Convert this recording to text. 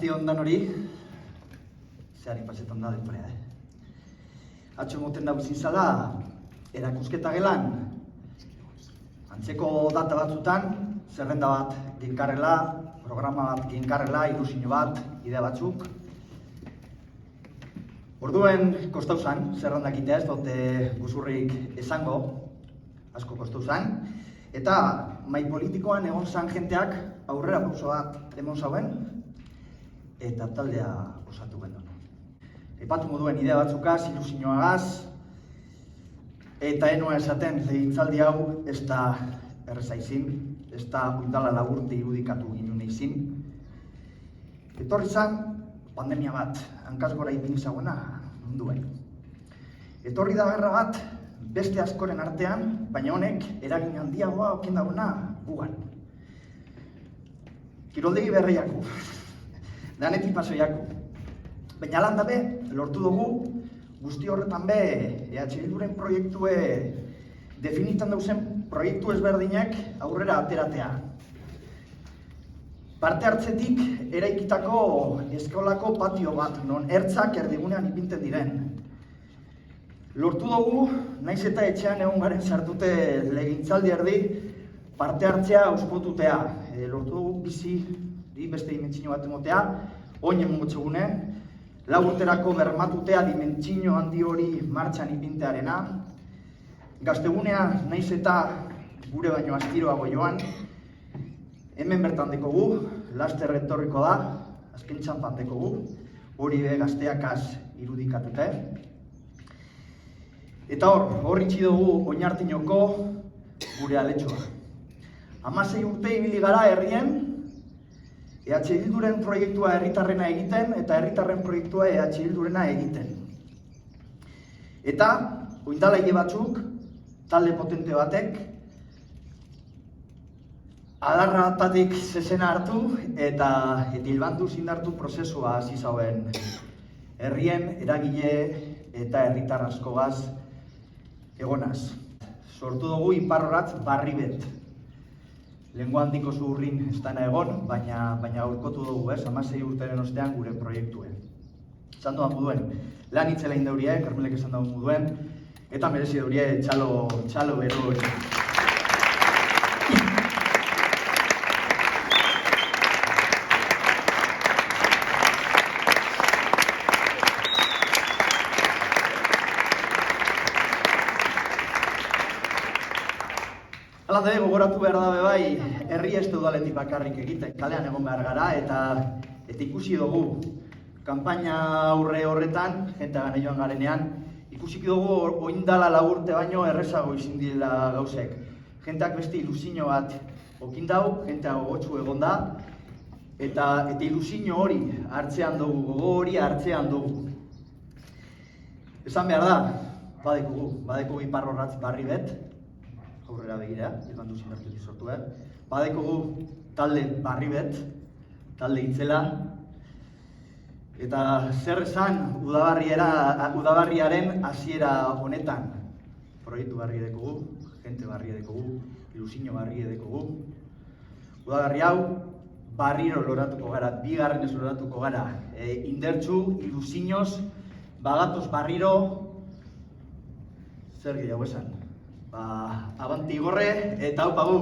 Arrastion dan hori, zehari pasetan da denporea, Atxo moten dago zizala, erakusketa gelan, antzeko data batzutan, zerrenda bat ginkarrela, programa bat ginkarrela, ilusio bat, idea batzuk. Orduen kostau zan, zerrendak itea ez dute guzurrik esango, asko kostau zan. Eta mai politikoan egon zan jenteak aurrera pauso bat emon zauen, eta taldea osatu genuen. Aipatu moduen idea batzukaz, ilusioagaz, eta enoa esaten legintzaldi hau ez da erreza izin, ez da oindala laburte irudikatu ginen izin. Etorri zan pandemia bat, hankaz gora ipin zagoena munduen. Etorri da gerra bat beste askoren artean, baina honek eragin handiagoa okin dagoena gugan. Kiroldegi berriako, danetik pasoiako. Baina lan dabe, lortu dugu, guzti horretan be, EH Bilduren proiektue definitan dauzen proiektu ezberdinak aurrera ateratea. Parte hartzetik eraikitako eskolako patio bat, non ertzak erdigunean ipinten diren. Lortu dugu, naiz eta etxean egon garen sartute legintzaldi erdi, parte hartzea auspotutea. Lortu dugu bizi, beste dimentsio bat emotea, oin emongo txegune, lau urterako bermatutea dimentsio handi hori martxan ipintearena. Gaztegunea naiz eta gure baino astiroago joan, hemen bertan dekogu, laster etorriko da, azken txampan dekogu, hori be gazteakaz irudikatute. Eta hor itxi dugu Oinartinoko gure aletxoa. 16 urte ibili gara herrien, EH Bilduren proiektua herritarrena egiten eta herritarren proiektua EH Bildurena egiten. Eta, oindala hile batzuk, talde potente batek, adarratatik zezena hartu eta hilbandu zindartu prozesua hasi zauen. Herrien, eragile eta herritar askogaz egonaz. Sortu dugu iparroratz barri bet. Lengua handiko zuhurrin ez dena egon, baina aurkotu dugu, 16 urteren ostean gure proiektuen. Esan duan moduen, lan itzela indaurie, Karmelek esan duan moduen, eta merezi daurie txalo bero hori. Hala da, gogoratu behar dabe bai, herri ez udaletik bakarrik egiten, kalean egon behar gara, eta ikusi dugu, kanpaina aurre horretan, jente gane joan garenean, ikusi dugu oindala laburte baino errezago izin dira gauzek. Jenteak beste ilusio bat okindau, jentea gogotsu egon da, eta ilusio hori hartzean dugu, gogo hori hartzean dugu. Esan behar da, badekugu iparrorratz barri bet, aurrera begira, hilbandu zindartu sortu behar. Badekogu talde barri bet, talde itzela, eta zer esan udabarriaren hasiera honetan. Proiektu barri dekogu, jente barri dekogu, ilusio barri dekogu. Udabarri hau, barriro loratuko gara, bigarrenez loratuko gara. Indertsu, ilusioz, bagatoz barriro, zer gehiago esan. Abanti gorre eta hau pagu.